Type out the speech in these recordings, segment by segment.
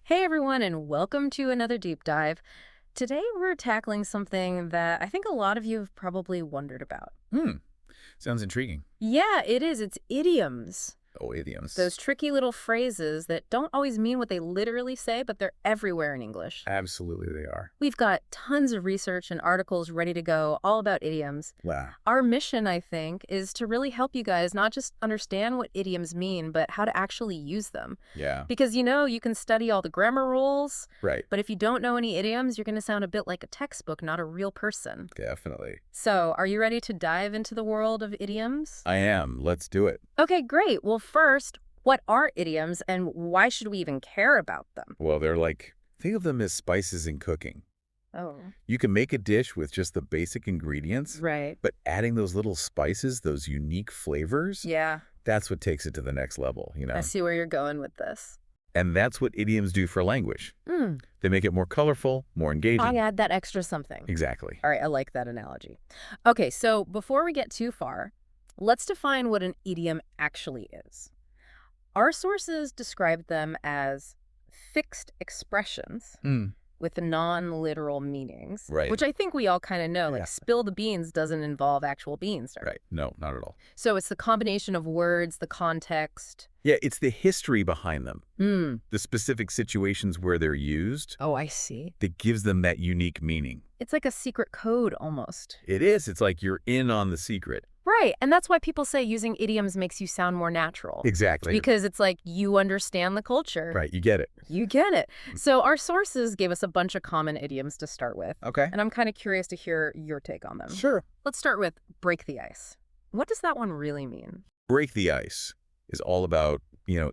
Hey everyone, and welcome to another deep dive. Today we're tackling something that I think a lot of you have probably wondered about. Hmm. Sounds intriguing. Yeah, it is. It's idioms. Oh, idioms. Those tricky little phrases that don't always mean what they literally say, but they're everywhere in English. Absolutely, they are. We've got tons of research and articles ready to go all about idioms. Wow. Our mission, I think, is to really help you guys not just understand what idioms mean, but how to actually use them. Yeah. Because, you can study all the grammar rules, Right. but if you don't know any idioms, you're going to sound a bit like a textbook, not a real person. Definitely. So, are you ready to dive into the world of idioms? I am. Let's do it. Okay, great. Well, first, what are idioms and why should we even care about them? Well, think of them as spices in cooking. Oh, You can make a dish with just the basic ingredients, right. but adding those little spices, those unique flavors, Yeah, that's what takes it to the next level, I see where you're going with this. And that's what idioms do for language. Hmm. They make it more colorful, more I engaging. add that extra something. Exactly. All right, I like that analogy. Okay, so before we get too far, let's define what an idiom actually is. Our sources describe them as fixed expressions Mm. with non-literal meanings, Right. which I think we all kind of know. Yeah. Like, spill the beans doesn't involve actual beans. Right. No, not at all. So it's the combination of words, the context. Yeah, it's the history behind them. Hmm. The specific situations where they're used Oh, I see. that gives them that unique meaning. It's like a secret code almost. It is. It's like you're in on the secret. Right, and that's why people say using idioms makes you sound more natural. Exactly. Because it's like you understand the culture. Right. You get it. You get it. So our sources gave us a bunch of common idioms to start with, Okay. and I'm kind of curious to hear your take on them. Sure. Let's start with break the ice. What does that one really mean? Break the ice is all about,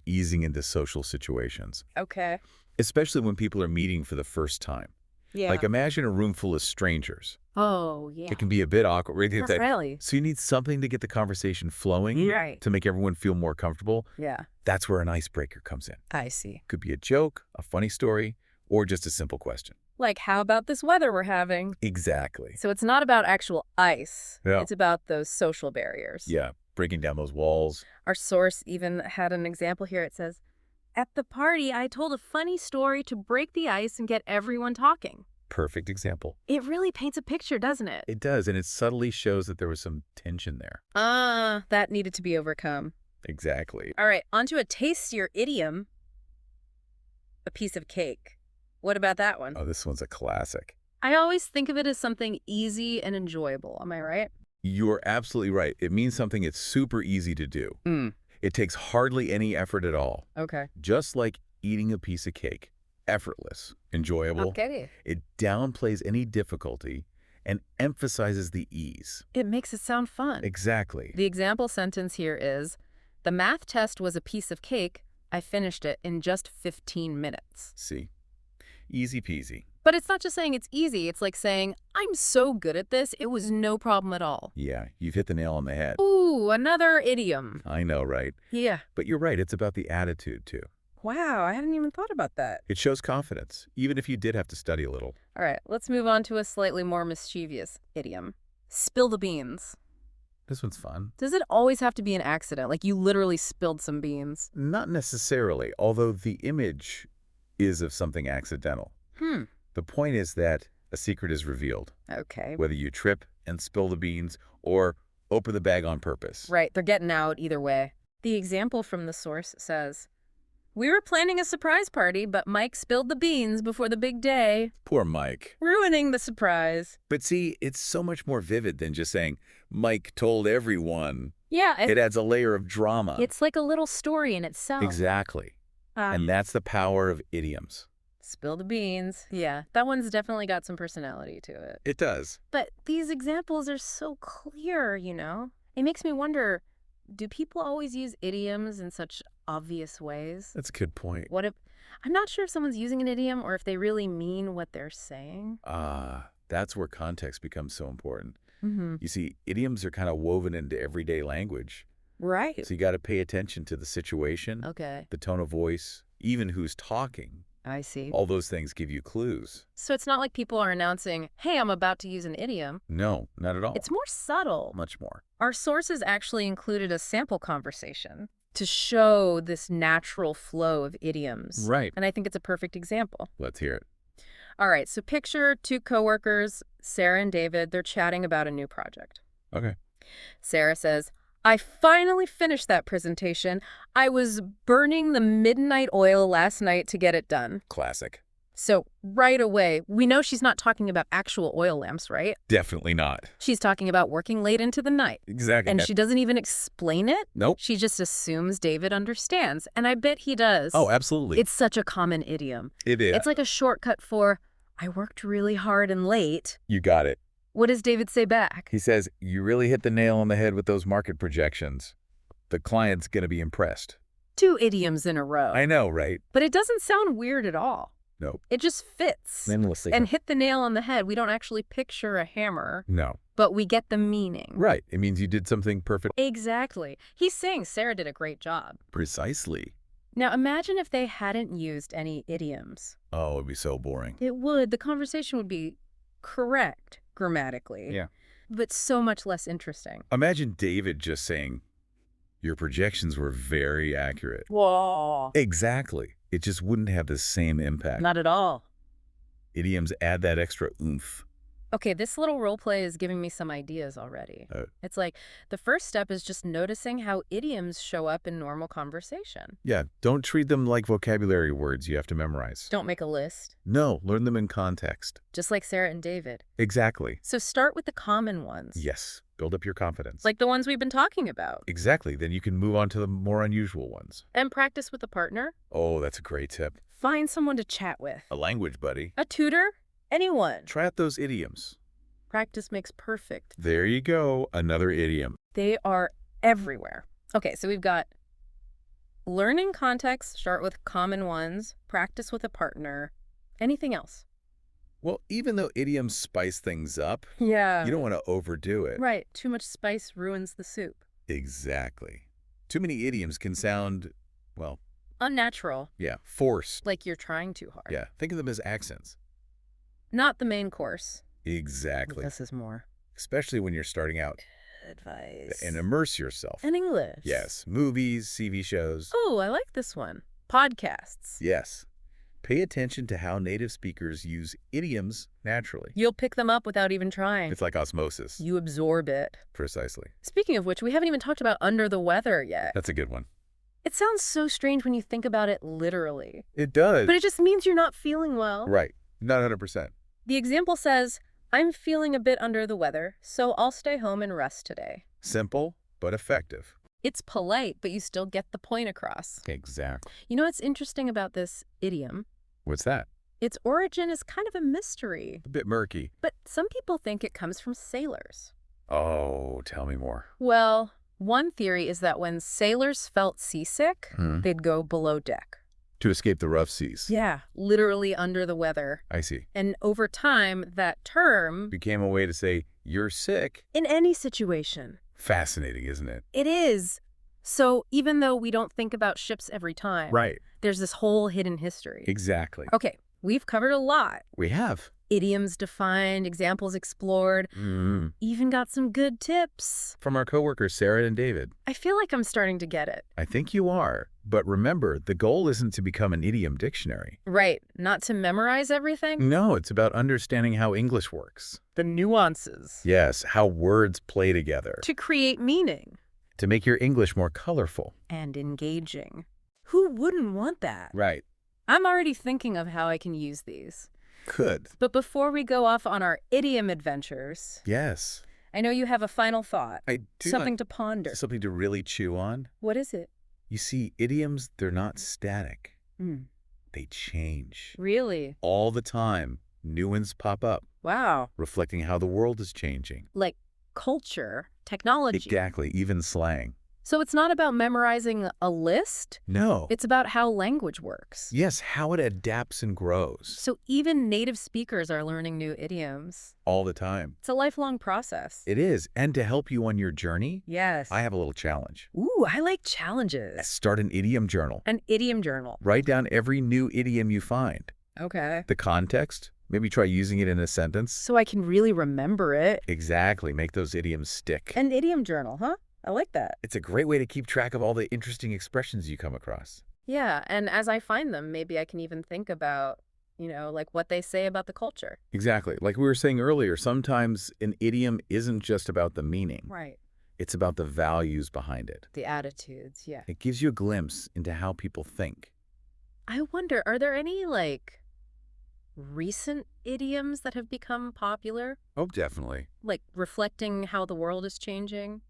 easing into social situations, Okay. especially when people are meeting for the first time. Yeah. Like imagine a room full of strangers. Oh, yeah. It can be a bit awkward. Right? Not really. So you need something to get the conversation flowing Right. to make everyone feel more comfortable. Yeah, That's where an icebreaker comes in. I see. Could be a joke, a funny story, or just a simple question. Like, how about this weather we're having? Exactly. So it's not about actual ice. Yeah. It's about those social barriers. Yeah, breaking down those walls. Our source even had an example here. It says, at the party, I told a funny story to break the ice and get everyone talking. Perfect example. It really paints a picture, doesn't it? It does, and it subtly shows that there was some tension there. That needed to be overcome. Exactly. All right, onto a tastier idiom. A piece of cake. What about that one? Oh, this one's a classic. I always think of it as something easy and enjoyable. Am I right? You're absolutely right. It means something it's super easy to do. It takes hardly any effort at all. Okay. Just like eating a piece of cake. Effortless, enjoyable. Okay. It downplays any difficulty and emphasizes the ease. It makes it sound fun. Exactly. The example sentence here is, the math test was a piece of cake. I finished it in just 15 minutes. See? Easy peasy. But it's not just saying it's easy. It's like saying, I'm so good at this, it was no problem at all. Yeah, you've hit the nail on the head. Ooh, another idiom. I know, right? Yeah. But you're right. It's about the attitude, too. Wow, I hadn't even thought about that. It shows confidence, even if you did have to study a little. All right, let's move on to a slightly more mischievous idiom. Spill the beans. This one's fun. Does it always have to be an accident? Like you literally spilled some beans? Not necessarily, although the image is of something accidental. The point is that a secret is revealed, Okay. whether you trip and spill the beans or open the bag on purpose. Right, they're getting out either way. The example from the source says, we were planning a surprise party, but Mike spilled the beans before the big day, Poor Mike. ruining the surprise. But see, it's so much more vivid than just saying, Mike told everyone. Yeah, It adds a layer of drama. it's like a little story in itself. Exactly. Ah, And that's the power of idioms. spill the beans. Yeah, that one's definitely got some personality to it. It does. But these examples are so clear, It makes me wonder, do people always use idioms in such obvious ways? That's a good point. What if, I'm not sure if someone's using an idiom or if they really mean what they're saying. That's where context becomes so important. Mm-hmm. You see, idioms are kind of woven into everyday language. Right. So you got to pay attention to the situation, Okay, the tone of voice, even who's talking. I see. All those things give you clues. So it's not like people are announcing, hey, I'm about to use an idiom. No, not at all. It's more subtle. much more. Our sources actually included a sample conversation. to show this natural flow of idioms. Right. And I think it's a perfect example. Let's hear it. All right, so picture two coworkers, Sarah and David. They're chatting about a new project. Okay. Sarah says, I finally finished that presentation. I was burning the midnight oil last night to get it done. Classic. So right away, we know she's not talking about actual oil lamps, right? Definitely not. She's talking about working late into the night. Exactly. And she doesn't even explain it. Nope. She just assumes David understands. And I bet he does. Oh, absolutely. It's such a common idiom. It is. It's like a shortcut for, I worked really hard and late. You got it. What does David say back? He says, you really hit the nail on the head with those market projections. The client's going to be impressed. 2 idioms in a row. I know, right? But it doesn't sound weird at all. Nope. It just fits. Endlessly. And hit the nail on the head. We don't actually picture a hammer, No. but we get the meaning. Right. It means you did something perfect. Exactly. He's saying Sarah did a great job. Precisely. Now imagine if they hadn't used any idioms. Oh, it'd be so boring. It would. The conversation would be correct grammatically. Yeah. But so much less interesting. Imagine David just saying, your projections were very accurate. Whoa. Exactly. It just wouldn't have the same impact. Not at all. Idioms add that extra oomph. Okay, this little role play is giving me some ideas already. It's like the first step is just noticing how idioms show up in normal conversation. Yeah, don't treat them like vocabulary words you have to memorize. Don't make a list. No, learn them in context. Just like Sarah and David. Exactly. So start with the common ones. Yes, build up your confidence. Like the ones we've been talking about. Exactly, then you can move on to the more unusual ones. And practice with a partner. Oh, that's a great tip. Find someone to chat with. A language buddy. A tutor. Anyone. Try out those idioms. Practice makes perfect. There you go, another idiom. They are everywhere. Okay, so we've got learning context, start with common ones, practice with a partner. Anything else? Well, even though idioms spice things up, Yeah. you don't want to overdo it. Right. Too much spice ruins the soup. Exactly. Too many idioms can sound, well, Unnatural. yeah, forced. Like you're trying too hard. Yeah, think of them as accents. Not the main course. Exactly. This is more Especially when you're starting out. advice. And immerse yourself. And English. Yes, movies, TV shows. Oh, I like this one. Podcasts. Yes. Pay attention to how native speakers use idioms naturally. You'll pick them up without even trying. It's like osmosis. You absorb it. Precisely. Speaking of which, we haven't even talked about under the weather yet. That's a good one. It sounds so strange when you think about it literally. It does. But it just means you're not feeling well. Right. Not 100%. The example says, I'm feeling a bit under the weather, so I'll stay home and rest today. Simple, but effective. It's polite, but you still get the point across. Exactly. You know what's interesting about this idiom? What's that? Its origin is kind of a mystery. A bit murky. But some people think it comes from sailors. Oh, tell me more. Well, one theory is that when sailors felt seasick, they'd go below deck. To escape the rough seas. Yeah, literally under the weather. I see. And over time, that term Became a way to say, you're sick. in any situation. Fascinating, isn't it? It is. So even though we don't think about ships every time, Right. there's this whole hidden history. Exactly. Okay, we've covered a lot. We have. Idioms defined, examples explored, even got some good tips. From our coworkers, Sarah and David. I feel like I'm starting to get it. I think you are. But remember, the goal isn't to become an idiom dictionary. Right, not to memorize everything. No, it's about understanding how English works. The nuances. Yes, how words play together. To create meaning. To make your English more colorful. And engaging. Who wouldn't want that? Right. I'm already thinking of how I can use these. Could. But before we go off on our idiom adventures, Yes. I know you have a final thought. I do. Something to ponder. Something to really chew on. What is it? You see, idioms, they're not static. Mm. They change. Really? All the time, new ones pop up, Wow. reflecting how the world is changing. Like culture, technology. Exactly, even slang. So it's not about memorizing a list. No. It's about how language works. Yes, how it adapts and grows. So even native speakers are learning new idioms. All the time. It's a lifelong process. It is. And to help you on your journey, Yes. I have a little challenge. Ooh, I like challenges. Start an idiom journal. An idiom journal. Write down every new idiom you find. Okay. The context. Maybe try using it in a sentence. So I can really remember it. Exactly. Make those idioms stick. An idiom journal, huh? I like that. It's a great way to keep track of all the interesting expressions you come across. Yeah, and as I find them, maybe I can even think about, like what they say about the culture. Exactly. Like we were saying earlier, sometimes an idiom isn't just about the meaning. Right. It's about the values behind it. The attitudes, yeah. It gives you a glimpse into how people think. I wonder, are there any, like, recent idioms that have become popular? Oh, definitely. Like, reflecting how the world is changing?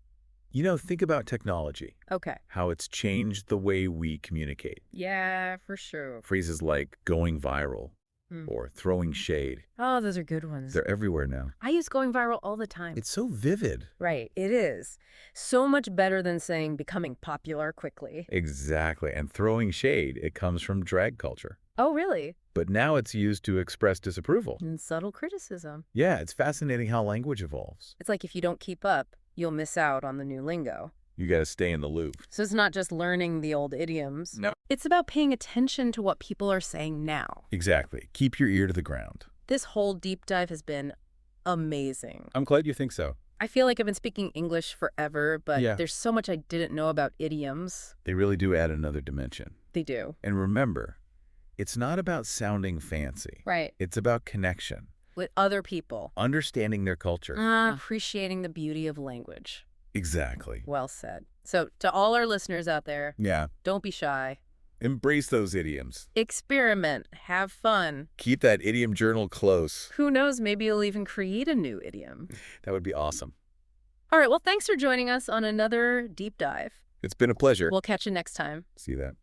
Think about technology, Okay. how it's changed the way we communicate. Yeah, for sure. Phrases like going viral Mm. or throwing shade, Oh, those are good ones. they're everywhere now. I use going viral all the time. It's so vivid. Right, it is. So much better than saying becoming popular quickly. Exactly. And throwing shade, it comes from drag culture. Oh, really? But now it's used to express disapproval. And subtle criticism. Yeah, it's fascinating how language evolves. It's like if you don't keep up, you'll miss out on the new lingo. You got to stay in the loop. So it's not just learning the old idioms. No. It's about paying attention to what people are saying now. Exactly. Keep your ear to the ground. This whole deep dive has been amazing. I'm glad you think so. I feel like I've been speaking English forever, but Yeah. there's so much I didn't know about idioms. They really do add another dimension. They do. And remember, it's not about sounding fancy. Right. It's about connection, With other people. understanding their culture. Appreciating the beauty of language. Exactly. Well said. So to all our listeners out there, Yeah. don't be shy. Embrace those idioms. Experiment. Have fun. Keep that idiom journal close. Who knows, maybe you'll even create a new idiom. That would be awesome. All right, well, thanks for joining us on another deep dive. It's been a pleasure. We'll catch you next time. See that.